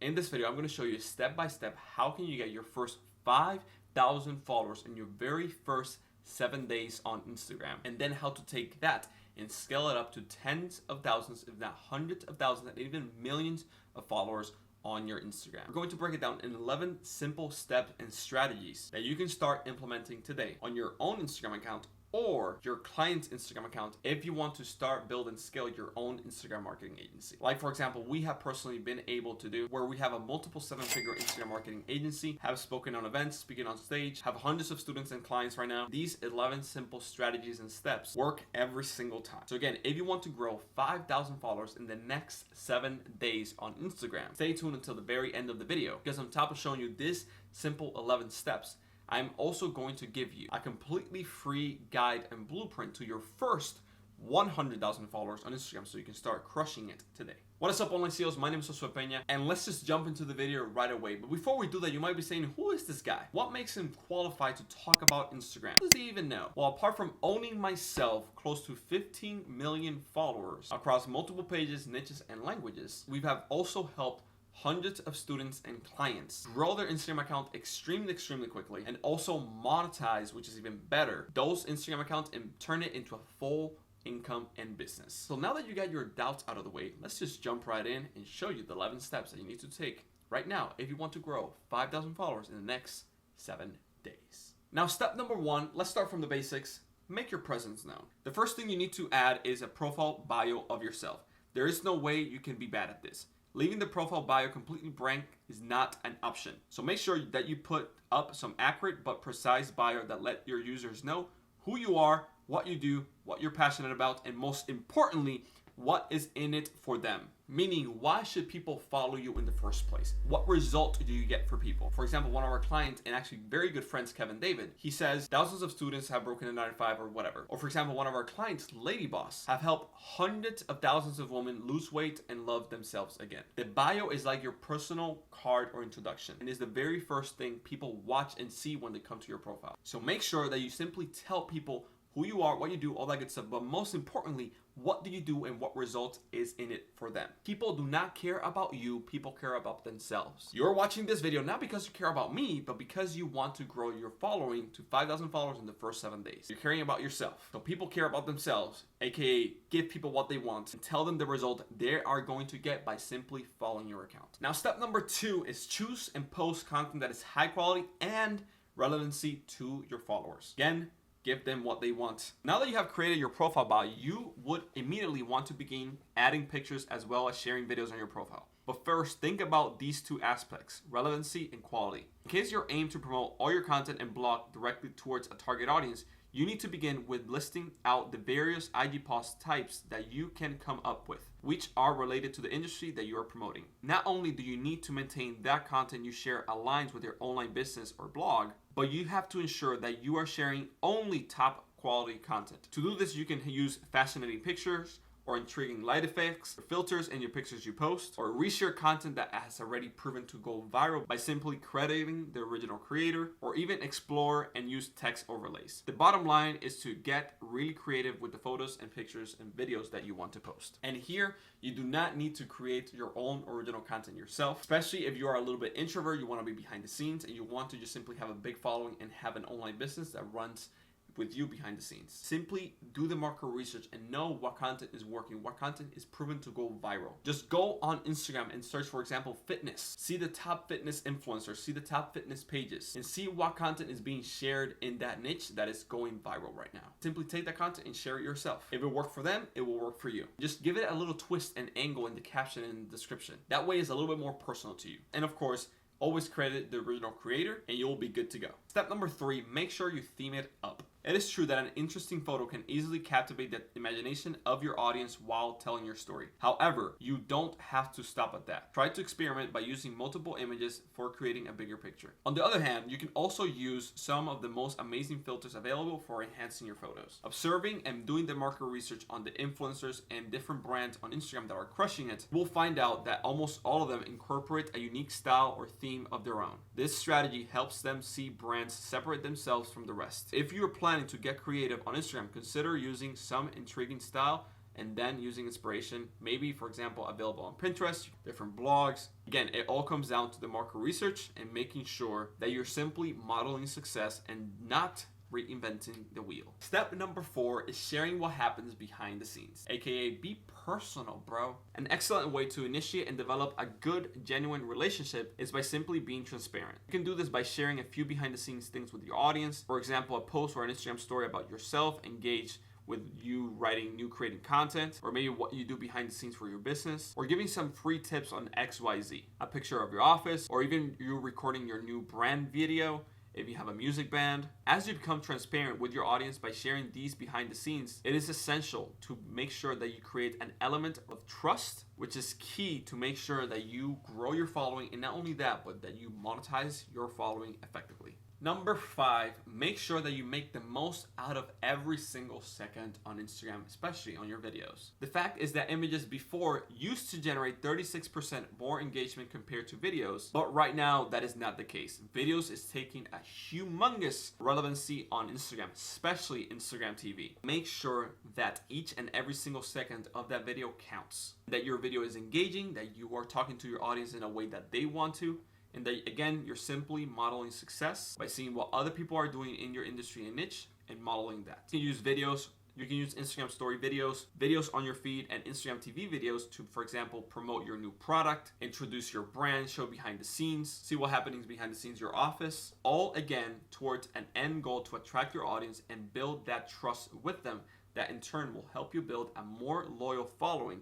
In this video, I'm going to show you step by step how can you get your first 5,000 followers in your very first 7 days on Instagram, and then how to take that and scale it up to tens of thousands, if not hundreds of thousands, and even millions of followers on your Instagram. We're going to break it down in 11 simple steps and strategies that you can start implementing today on your own Instagram account or your client's Instagram account if you want to start, build, and scale your own Instagram marketing agency. Like, for example, we have personally been able to do where we have a multiple 7-figure Instagram marketing agency, have spoken on events, speaking on stage, have hundreds of students and clients right now. These 11 simple strategies and steps work every single time. So again, if you want to grow 5,000 followers in the next 7 days on Instagram, stay tuned until the very end of the video, because on top of showing you this simple 11 steps, I'm also going to give you a completely free guide and blueprint to your first 100,000 followers on Instagram so you can start crushing it today. What is up, online CEOs? My name is Josue Pena, and let's just jump into the video right away. But before we do that, you might be saying, who is this guy? What makes him qualified to talk about Instagram? What does he even know? Well, apart from owning myself close to 15 million followers across multiple pages, niches, and languages, we have also helped hundreds of students and clients grow their Instagram account extremely quickly, and also monetize, which is even better, those Instagram accounts and turn it into a full income and business. So now that you got your doubts out of the way, let's just jump right in and show you the 11 steps that you need to take right now if you want to grow 5,000 followers in the next 7 days. Now, step number 1, let's start from the basics. Make your presence known. The first thing you need to add is a profile bio of yourself. There is no way you can be bad at this. Leaving the profile bio completely blank is not an option. So make sure that you put up some accurate but precise bio that let your users know who you are, what you do, what you're passionate about, and most importantly, what is in it for them. Meaning, why should people follow you in the first place? What result do you get for people? For example, one of our clients and actually very good friends, Kevin David, he says thousands of students have broken the 9 to 5 or whatever. Or for example, one of our clients, Lady Boss, have helped hundreds of thousands of women lose weight and love themselves again. The bio is like your personal card or introduction, and is the very first thing people watch and see when they come to your profile. So make sure that you simply tell people who you are, what you do, all that good stuff, but most importantly, what do you do and what result is in it for them? People do not care about you, people care about themselves. You're watching this video not because you care about me, but because you want to grow your following to 5,000 followers in the first 7 days. You're caring about yourself. So people care about themselves, aka give people what they want and tell them the result they are going to get by simply following your account. Now, step number 2 is choose and post content that is high quality and relevancy to your followers. Again, give them what they want. Now that you have created your profile bio, you would immediately want to begin adding pictures as well as sharing videos on your profile. But first, think about these 2 aspects, relevancy and quality. In case you're aimed to promote all your content and blog directly towards a target audience, you need to begin with listing out the various IGboss types that you can come up with, which are related to the industry that you are promoting. Not only do you need to maintain that content you share aligns with your online business or blog, but you have to ensure that you are sharing only top quality content. To do this, you can use fascinating pictures, or intriguing light effects, or filters in your pictures you post, or reshare content that has already proven to go viral by simply crediting the original creator, or even explore and use text overlays. The bottom line is to get really creative with the photos and pictures and videos that you want to post. And here, you do not need to create your own original content yourself, especially if you are a little bit introvert, you want to be behind the scenes, and you want to just simply have a big following and have an online business that runs with you behind the scenes. Simply do the market research and know what content is working, what content is proven to go viral. Just go on Instagram and search, for example, fitness. See the top fitness influencers, see the top fitness pages, and see what content is being shared in that niche that is going viral right now. Simply take that content and share it yourself. If it worked for them, it will work for you. Just give it a little twist and angle in the caption and the description. That way it's a little bit more personal to you. And of course, always credit the original creator and you'll be good to go. Step number 3, make sure you theme it up. It is true that an interesting photo can easily captivate the imagination of your audience while telling your story. However, you don't have to stop at that. Try to experiment by using multiple images for creating a bigger picture. On the other hand, you can also use some of the most amazing filters available for enhancing your photos. Observing and doing the market research on the influencers and different brands on Instagram that are crushing it, we'll find out that almost all of them incorporate a unique style or theme of their own. This strategy helps them see brands separate themselves from the rest. If you are planning to get creative on Instagram, consider using some intriguing style and then using inspiration, maybe for example, available on Pinterest, different blogs. Again, it all comes down to the market research and making sure that you're simply modeling success and not reinventing the wheel. Step number 4 is sharing what happens behind the scenes, aka be personal, bro. An excellent way to initiate and develop a good, genuine relationship is by simply being transparent. You can do this by sharing a few behind the scenes things with your audience. For example, a post or an Instagram story about yourself, engage with you writing new creating content, or maybe what you do behind the scenes for your business, or giving some free tips on XYZ, a picture of your office, or even you recording your new brand video. If you have a music band, as you become transparent with your audience by sharing these behind the scenes, it is essential to make sure that you create an element of trust, which is key to make sure that you grow your following, and not only that, but that you monetize your following effectively. Number 5, make sure that you make the most out of every single second on Instagram, especially on your videos. The fact is that images before used to generate 36% more engagement compared to videos, but right now that is not the case. Videos is taking a humongous relevancy on Instagram, especially Instagram TV. Make sure that each and every single second of that video counts, that your video is engaging, that you are talking to your audience in a way that they want to, and that, again, you're simply modeling success by seeing what other people are doing in your industry and niche and modeling that. You can use videos. You can use Instagram story videos, videos on your feed, and Instagram TV videos to, for example, promote your new product, introduce your brand, show behind the scenes, see what happens behind the scenes, your office, all again towards an end goal to attract your audience and build that trust with them. That in turn will help you build a more loyal following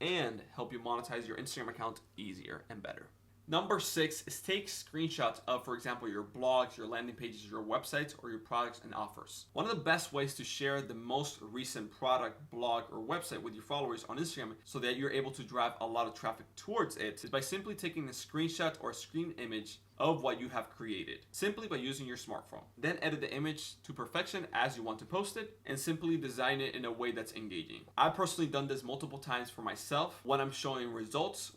and help you monetize your Instagram account easier and better. Number 6 is take screenshots of, for example, your blogs, your landing pages, your websites, or your products and offers. One of the best ways to share the most recent product, blog, or website with your followers on Instagram so that you're able to drive a lot of traffic towards it is by simply taking a screenshot or a screen image of what you have created, simply by using your smartphone. Then edit the image to perfection as you want to post it, and simply design it in a way that's engaging. I've personally done this multiple times for myself when I'm showing results,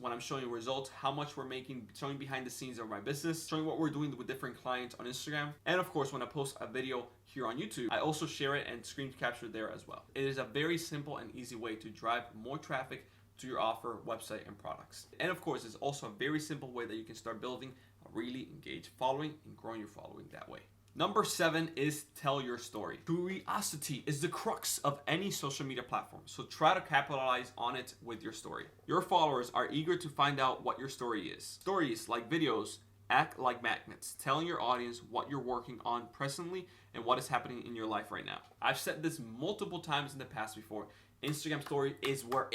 how much we're making, showing behind the scenes of my business, showing what we're doing with different clients on Instagram, and of course when I post a video here on YouTube, I also share it and screen capture there as well. It is a very simple and easy way to drive more traffic to your offer, website, and products. And of course, it's also a very simple way that you can start building a really engaged following and growing your following that way. Number 7 is tell your story. Curiosity is the crux of any social media platform, so try to capitalize on it with your story. Your followers are eager to find out what your story is. Stories, like videos, act like magnets, telling your audience what you're working on presently and what is happening in your life right now. I've said this multiple times in the past before. Instagram story is where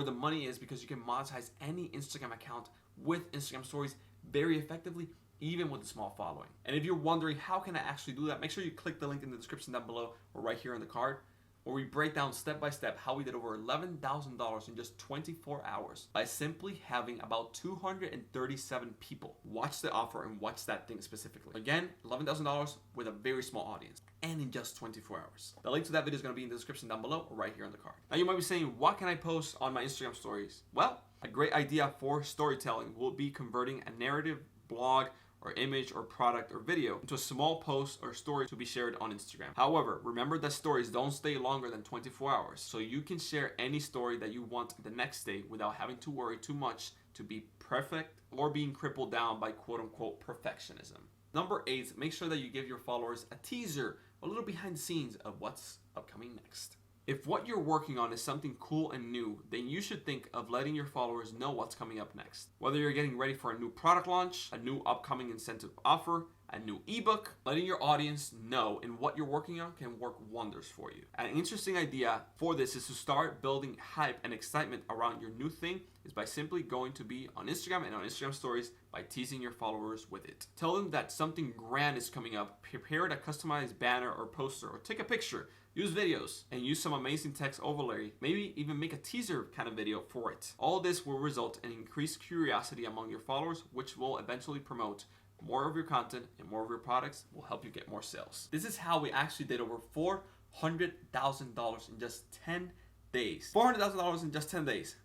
the money is, because you can monetize any Instagram account with Instagram stories very effectively, even with a small following. And if you're wondering how can I actually do that, make sure you click the link in the description down below or right here on the card, where we break down step by step how we did over $11,000 in just 24 hours by simply having about 237 people watch the offer and watch that thing specifically. Again, $11,000 with a very small audience and in just 24 hours. The link to that video is going to be in the description down below or right here on the card. Now you might be saying, what can I post on my Instagram stories? Well, a great idea for storytelling will be converting a narrative, blog, or image or product or video into a small post or story to be shared on Instagram. However, remember that stories don't stay longer than 24 hours, so you can share any story that you want the next day without having to worry too much to be perfect or being crippled down by quote-unquote perfectionism. Number 8, make sure that you give your followers a teaser, a little behind the scenes of what's upcoming next. If what you're working on is something cool and new, then you should think of letting your followers know what's coming up next. Whether you're getting ready for a new product launch, a new upcoming incentive offer, a new ebook, letting your audience know in what you're working on can work wonders for you. An interesting idea for this is to start building hype and excitement around your new thing is by simply going to be on Instagram and on Instagram stories by teasing your followers with it. Tell them that something grand is coming up, prepare a customized banner or poster, or take a picture. Use videos and use some amazing text overlay, maybe even make a teaser kind of video for it. All this will result in increased curiosity among your followers, which will eventually promote more of your content and more of your products, will help you get more sales. This is how we actually did over $400,000 in just 10 days. $400,000 in just 10 days.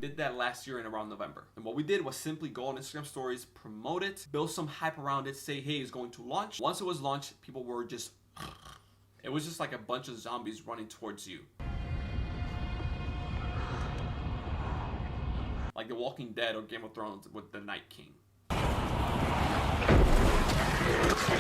Did that last year in around November. And what we did was simply go on Instagram stories, promote it, build some hype around it, say, hey, it's going to launch. Once it was launched, people were just It was just like a bunch of zombies running towards you. Like The Walking Dead or Game of Thrones with the Night King.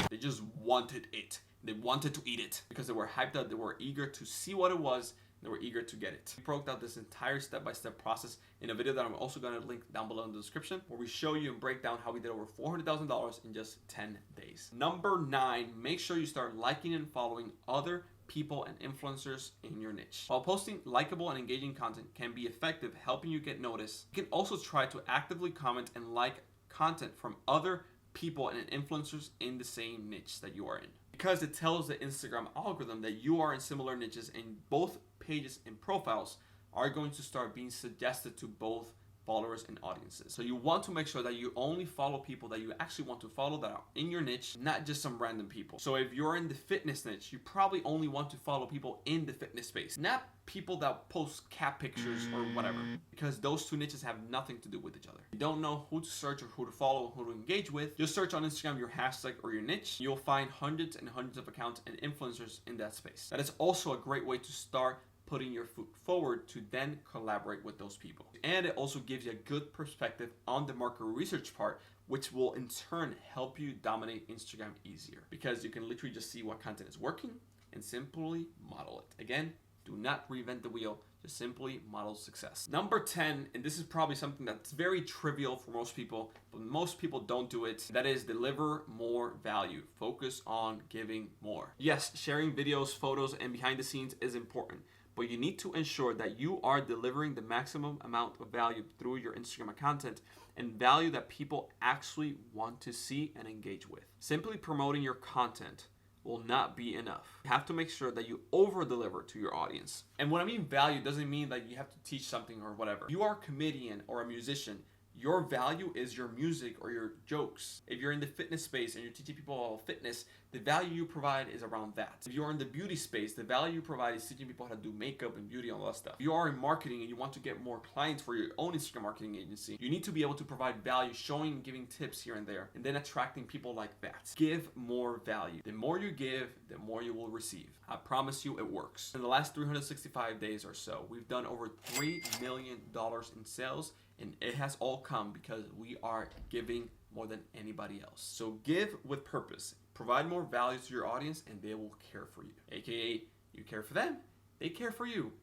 They just wanted it. They wanted to eat it because they were hyped up. They were eager to see what it was. They were eager to get it. We broke down this entire step-by-step process in a video that I'm also going to link down below in the description, where we show you and break down how we did over $400,000 in just 10 days. Number 9, make sure you start liking and following other people and influencers in your niche. While posting likable and engaging content can be effective helping you get noticed, you can also try to actively comment and like content from other people and influencers in the same niche that you are in, because it tells the Instagram algorithm that you are in similar niches, and both pages and profiles are going to start being suggested to both followers and audiences. So you want to make sure that you only follow people that you actually want to follow that are in your niche, not just some random people. So if you're in the fitness niche, you probably only want to follow people in the fitness space, not people that post cat pictures or whatever, because those two niches have nothing to do with each other. If you don't know who to search or who to follow or who to engage with, just search on Instagram your hashtag or your niche. You'll find hundreds and hundreds of accounts and influencers in that space. That is also a great way to start putting your foot forward to then collaborate with those people. And it also gives you a good perspective on the market research part, which will in turn help you dominate Instagram easier, because you can literally just see what content is working and simply model it. Again, do not reinvent the wheel, just simply model success. Number 10, and this is probably something that's very trivial for most people, but most people don't do it. That is, deliver more value. Focus on giving more. Yes, sharing videos, photos, and behind the scenes is important, but you need to ensure that you are delivering the maximum amount of value through your Instagram content, and value that people actually want to see and engage with. Simply promoting your content will not be enough. You have to make sure that you over-deliver to your audience. And when I mean value, doesn't mean that you have to teach something or whatever. You are a comedian or a musician. Your value is your music or your jokes. If you're in the fitness space and you're teaching people about fitness, the value you provide is around that. If you're in the beauty space, the value you provide is teaching people how to do makeup and beauty and all that stuff. If you are in marketing and you want to get more clients for your own Instagram marketing agency, you need to be able to provide value, showing and giving tips here and there, and then attracting people like that. Give more value. The more you give, the more you will receive. I promise you it works. In the last 365 days or so, we've done over $3 million in sales, and it has all come because we are giving more than anybody else. So give with purpose. Provide more value to your audience and they will care for you. AKA, you care for them, they care for you.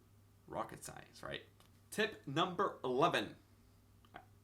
Rocket science, right? Tip number 11.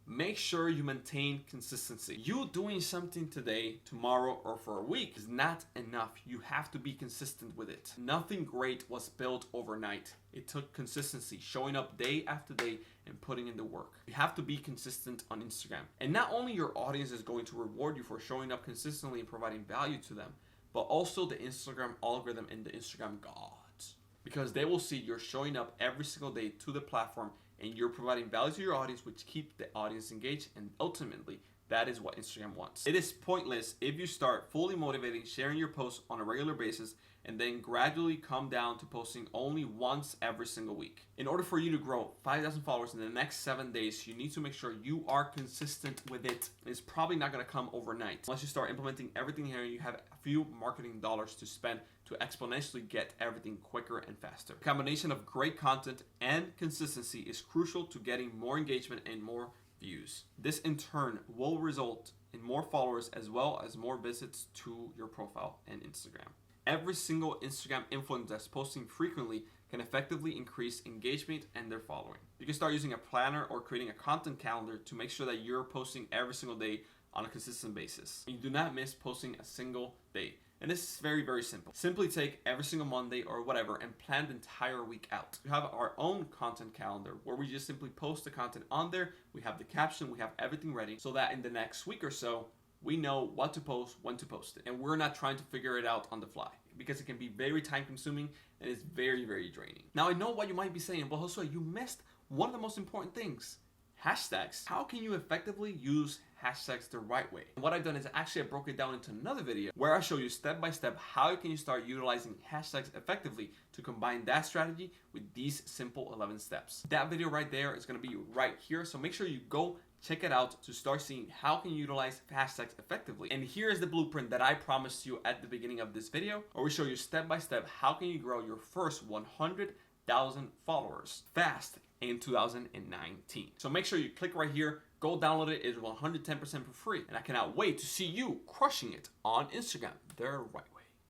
Make sure you maintain consistency. You doing something today, tomorrow, or for a week is not enough. You have to be consistent with it. Nothing great was built overnight. It took consistency, showing up day after day and putting in the work. You have to be consistent on Instagram. And not only your audience is going to reward you for showing up consistently and providing value to them, but also the Instagram algorithm and the Instagram gods. Because they will see you're showing up every single day to the platform and you're providing value to your audience, which keeps the audience engaged, and ultimately that is what Instagram wants. It is pointless if you start fully motivating, sharing your posts on a regular basis, and then gradually come down to posting only once every single week. In order for you to grow 5,000 followers in the next 7 days, you need to make sure you are consistent with it. It's probably not gonna come overnight. Once you start implementing everything here, you have a few marketing dollars to spend to exponentially get everything quicker and faster. A combination of great content and consistency is crucial to getting more engagement and more views. This in turn will result in more followers as well as more visits to your profile and Instagram. Every single Instagram influencer that's posting frequently can effectively increase engagement and their following. You can start using a planner or creating a content calendar to make sure that you're posting every single day on a consistent basis. You do not miss posting a single day. And this is very, very simple. Simply take every single Monday or whatever and plan the entire week out. We have our own content calendar where we just simply post the content on there. We have the caption, we have everything ready so that in the next week or so, we know what to post, when to post it. And we're not trying to figure it out on the fly because it can be very time consuming and it's very, very draining. Now I know what you might be saying, but Josue, you missed one of the most important things. Hashtags. How can you effectively use hashtags the right way. And what I've done is actually I broke it down into another video where I show you step by step how can you start utilizing hashtags effectively to combine that strategy with these simple 11 steps. That video right there is going to be right here, so make sure you go check it out to start seeing how can you utilize hashtags effectively. And here is the blueprint that I promised you at the beginning of this video, where we show you step by step how can you grow your first 100,000 followers fast in 2019. So make sure you click right here, go download it. It's 110% for free, and I cannot wait to see you crushing it on Instagram the right way.